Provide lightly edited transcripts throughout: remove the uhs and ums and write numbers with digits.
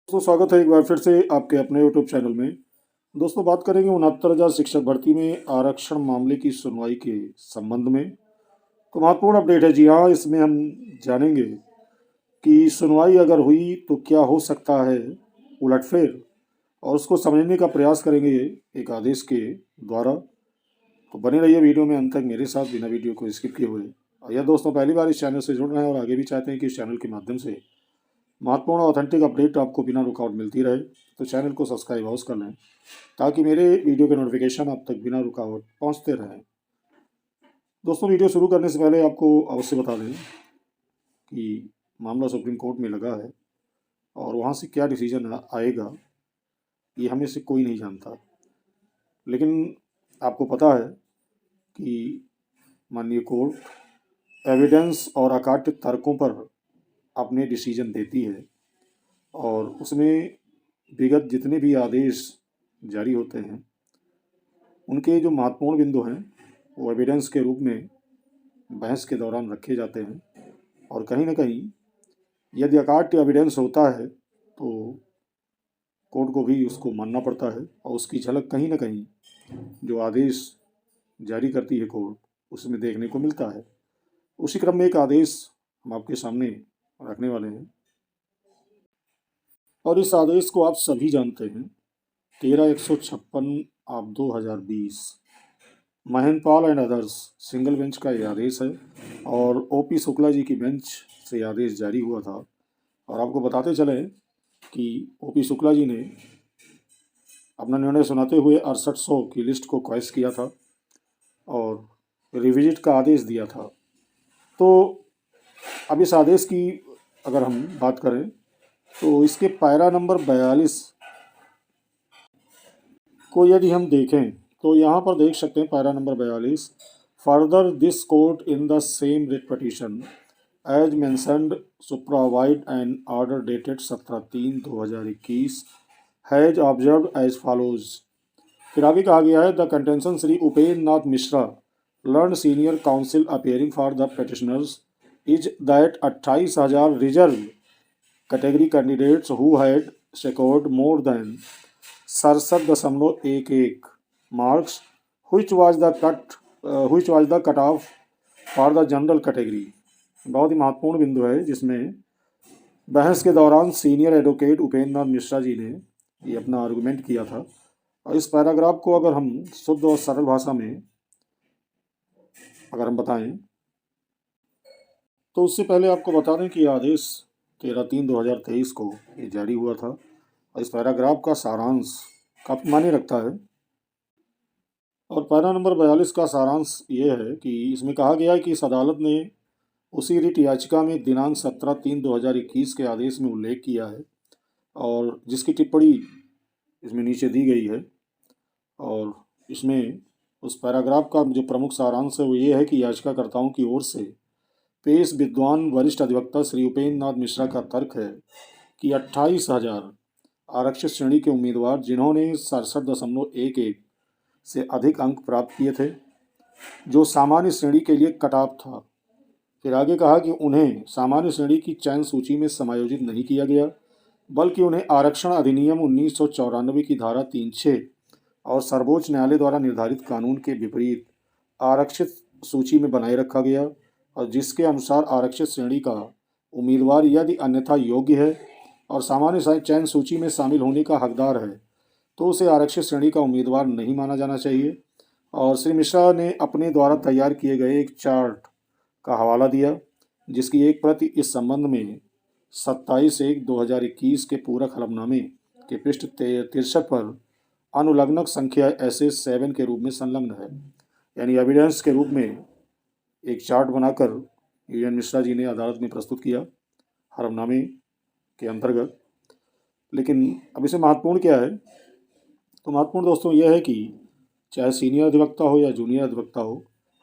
दोस्तों स्वागत है एक बार फिर से आपके अपने यूट्यूब चैनल में। दोस्तों बात करेंगे 69,000 शिक्षक भर्ती में आरक्षण मामले की सुनवाई के संबंध में। तो महत्वपूर्ण अपडेट है जी हाँ, इसमें हम जानेंगे कि सुनवाई अगर हुई तो क्या हो सकता है उलटफेर, और उसको समझने का प्रयास करेंगे एक आदेश के द्वारा। तो बने रहिए वीडियो में अंत तक मेरे साथ बिना वीडियो को स्किप किए हुए। और यह दोस्तों पहली बार इस चैनल से जुड़ रहे हैं और आगे भी चाहते हैं कि इस चैनल के माध्यम से महत्वपूर्ण ऑथेंटिक अपडेट आपको बिना रुकावट मिलती रहे, तो चैनल को सब्सक्राइब अवश्य कर लें ताकि मेरे वीडियो के नोटिफिकेशन आप तक बिना रुकावट पहुंचते रहें। दोस्तों वीडियो शुरू करने से पहले आपको अवश्य बता दें कि मामला सुप्रीम कोर्ट में लगा है और वहाँ से क्या डिसीजन आएगा ये हमें से कोई नहीं जानता, लेकिन आपको पता है कि माननीय कोर्ट एविडेंस और अकाट्य तर्कों पर अपने डिसीजन देती है और उसमें विगत जितने भी आदेश जारी होते हैं उनके जो महत्वपूर्ण बिंदु हैं वो एविडेंस के रूप में बहस के दौरान रखे जाते हैं। और कहीं ना कहीं यदि अकाट्य एविडेंस होता है तो कोर्ट को भी उसको मानना पड़ता है और उसकी झलक कहीं ना कहीं जो आदेश जारी करती है कोर्ट उसमें देखने को मिलता है। उसी क्रम में एक आदेश हम आपके सामने रखने वाले हैं और इस आदेश को आप सभी जानते हैं, 13/156 of 2020 Mahanpal and others single bench का ये आदेश है और ओपी शुक्ला जी की बेंच से आदेश जारी हुआ था। और आपको बताते चले कि ओपी शुक्ला जी ने अपना निर्णय सुनाते हुए 6800 की लिस्ट को क्रॉस किया था और रिविजिट का आदेश दिया था। तो अब इस आदेश की अगर हम बात करें तो इसके पैरा नंबर 42 को यदि हम देखें तो यहाँ पर देख सकते हैं para number 42, further this court in the same writ petition as mentioned supra vide and order dated 17/3/2021 has observed as follows. फिर आगे कहा गया है the contention Shri Upendra Nath Mishra learned senior counsel appearing for the petitioners is that 28,000 reserve category candidates who had secured more than 67.11 marks which was the cut off for the general category. बहुत ही महत्वपूर्ण बिंदु है जिसमें बहस के दौरान सीनियर एडवोकेट उपेंद्र नाथ मिश्रा जी ने ये अपना आर्गूमेंट किया था। और इस पैराग्राफ को अगर हम शुद्ध और सरल भाषा में अगर हम बताएं तो उससे पहले आपको बता दें कि आदेश 13/3/2023 को ये जारी हुआ था और इस पैराग्राफ का सारांश काफ़ी मायने रखता है। और पैरा नंबर 42 का सारांश ये है कि इसमें कहा गया है कि इस अदालत ने उसी रिट याचिका में दिनांक 17/3/2021 के आदेश में उल्लेख किया है और जिसकी टिप्पणी इसमें नीचे दी गई है। और इसमें उस पैराग्राफ का जो प्रमुख सारांश है वो ये है कि याचिकाकर्ताओं की ओर से पेश विद्वान वरिष्ठ अधिवक्ता श्री उपेंद्र नाथ मिश्रा का तर्क है कि 28,000 आरक्षित श्रेणी के उम्मीदवार जिन्होंने 67.11 से अधिक अंक प्राप्त किए थे जो सामान्य श्रेणी के लिए कट ऑफ था। फिर आगे कहा कि उन्हें सामान्य श्रेणी की चयन सूची में समायोजित नहीं किया गया बल्कि उन्हें आरक्षण अधिनियम 1994 की धारा 3(6) और सर्वोच्च न्यायालय द्वारा निर्धारित कानून के विपरीत आरक्षित सूची में बनाए रखा गया और जिसके अनुसार आरक्षित श्रेणी का उम्मीदवार यदि अन्यथा योग्य है और सामान्य चयन सूची में शामिल होने का हकदार है तो उसे आरक्षित श्रेणी का उम्मीदवार नहीं माना जाना चाहिए। और श्री मिश्रा ने अपने द्वारा तैयार किए गए एक चार्ट का हवाला दिया जिसकी एक प्रति इस संबंध में 27/1/2021 के पूरक हलफनामे के पृष्ठ 63 पर अनुलग्नक संख्या SS7 के रूप में संलग्न है। यानी एविडेंस के रूप में एक चार्ट बनाकर UN मिश्रा जी ने अदालत में प्रस्तुत किया हलफनामे के अंतर्गत। लेकिन अब इसे महत्वपूर्ण क्या है, तो महत्वपूर्ण दोस्तों यह है कि चाहे सीनियर अधिवक्ता हो या जूनियर अधिवक्ता हो,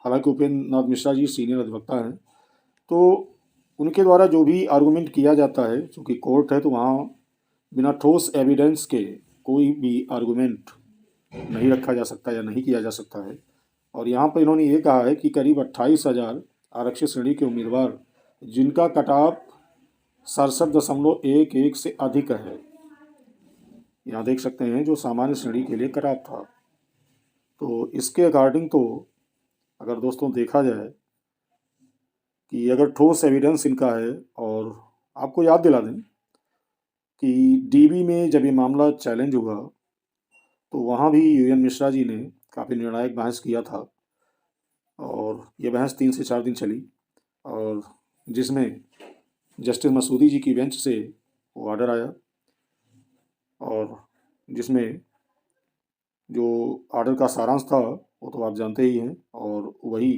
हालांकि उपेंद्र नाथ मिश्रा जी सीनियर अधिवक्ता हैं, तो उनके द्वारा जो भी आर्गूमेंट किया जाता है, चूँकि कोर्ट है तो वहाँ बिना ठोस एविडेंस के कोई भी आर्गूमेंट नहीं रखा जा सकता या नहीं किया जा सकता है। और यहाँ पर इन्होंने ये कहा है कि करीब 28,000 आरक्षित श्रेणी के उम्मीदवार जिनका कट ऑफ 67.11 से अधिक है यहाँ देख सकते हैं जो सामान्य श्रेणी के लिए करार था। तो इसके अकॉर्डिंग तो अगर दोस्तों देखा जाए कि अगर ठोस एविडेंस इनका है, और आपको याद दिला दें कि डीबी में जब ये मामला चैलेंज हुआ तो वहाँ भी यूएन मिश्रा जी ने काफ़ी निर्णायक बहस किया था, और ये बहस 3 से 4 दिन चली, और जिसमें जस्टिस मसूदी जी की बेंच से वो ऑर्डर आया, और जिसमें जो ऑर्डर का सारांश था वो तो आप जानते ही हैं, और वही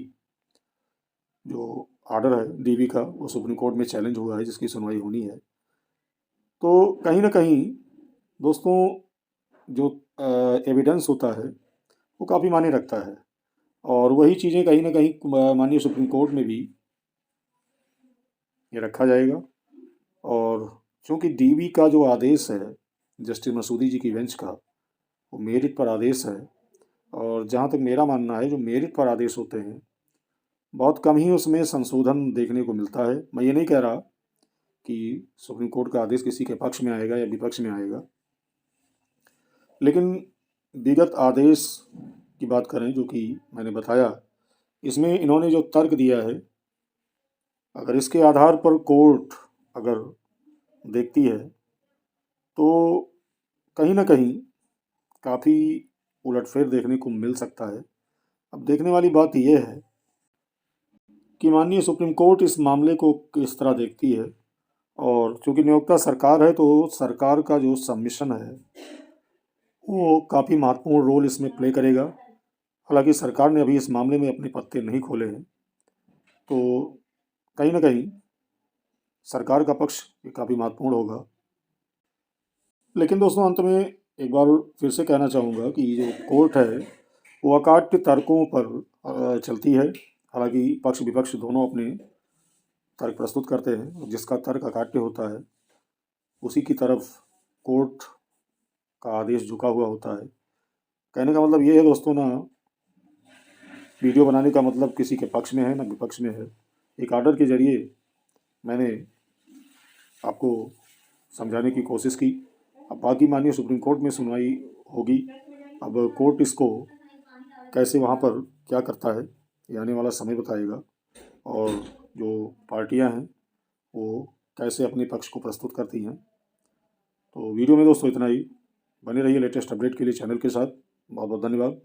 जो ऑर्डर है डीबी का वो सुप्रीम कोर्ट में चैलेंज हुआ है, जिसकी सुनवाई होनी है। तो कहीं ना कहीं दोस्तों जो एविडेंस होता है वो काफ़ी मायने रखता है, और वही चीज़ें कहीं ना कहीं माननीय सुप्रीम कोर्ट में भी ये रखा जाएगा। और चूँकि डीबी का जो आदेश है जस्टिस मसूदी जी की बेंच का, वो मेरिट पर आदेश है, और जहाँ तक मेरा मानना है जो मेरिट पर आदेश होते हैं बहुत कम ही उसमें संशोधन देखने को मिलता है। मैं ये नहीं कह रहा कि सुप्रीम कोर्ट का आदेश किसी के पक्ष में आएगा या विपक्ष में आएगा, लेकिन विगत आदेश की बात करें जो कि मैंने बताया, इसमें इन्होंने जो तर्क दिया है, अगर इसके आधार पर कोर्ट अगर देखती है तो कहीं ना कहीं काफ़ी उलटफेर देखने को मिल सकता है। अब देखने वाली बात यह है कि माननीय सुप्रीम कोर्ट इस मामले को किस तरह देखती है, और चूँकि नियोक्ता सरकार है तो सरकार का जो सबमिशन है वो काफ़ी महत्वपूर्ण रोल इसमें प्ले करेगा। हालांकि सरकार ने अभी इस मामले में अपने पत्ते नहीं खोले हैं, तो कहीं ना कहीं सरकार का पक्ष ये काफ़ी महत्वपूर्ण होगा। लेकिन दोस्तों अंत में एक बार फिर से कहना चाहूँगा कि जो कोर्ट है वो अकाट्य तर्कों पर चलती है। हालांकि पक्ष विपक्ष दोनों अपने तर्क प्रस्तुत करते हैं, जिसका तर्क अकाट्य होता है उसी की तरफ कोर्ट का आदेश झुका हुआ होता है। कहने का मतलब ये है दोस्तों ना, वीडियो बनाने का मतलब किसी के पक्ष में है ना विपक्ष में है। एक ऑर्डर के जरिए मैंने आपको समझाने की कोशिश की। अब बाकी मानिए सुप्रीम कोर्ट में सुनवाई होगी, अब कोर्ट इसको कैसे वहाँ पर क्या करता है ये आने वाला समय बताएगा, और जो पार्टियां हैं वो कैसे अपने पक्ष को प्रस्तुत करती हैं। तो वीडियो में दोस्तों इतना ही। बने रहिए लेटेस्ट अपडेट के लिए चैनल के साथ। बहुत बहुत धन्यवाद।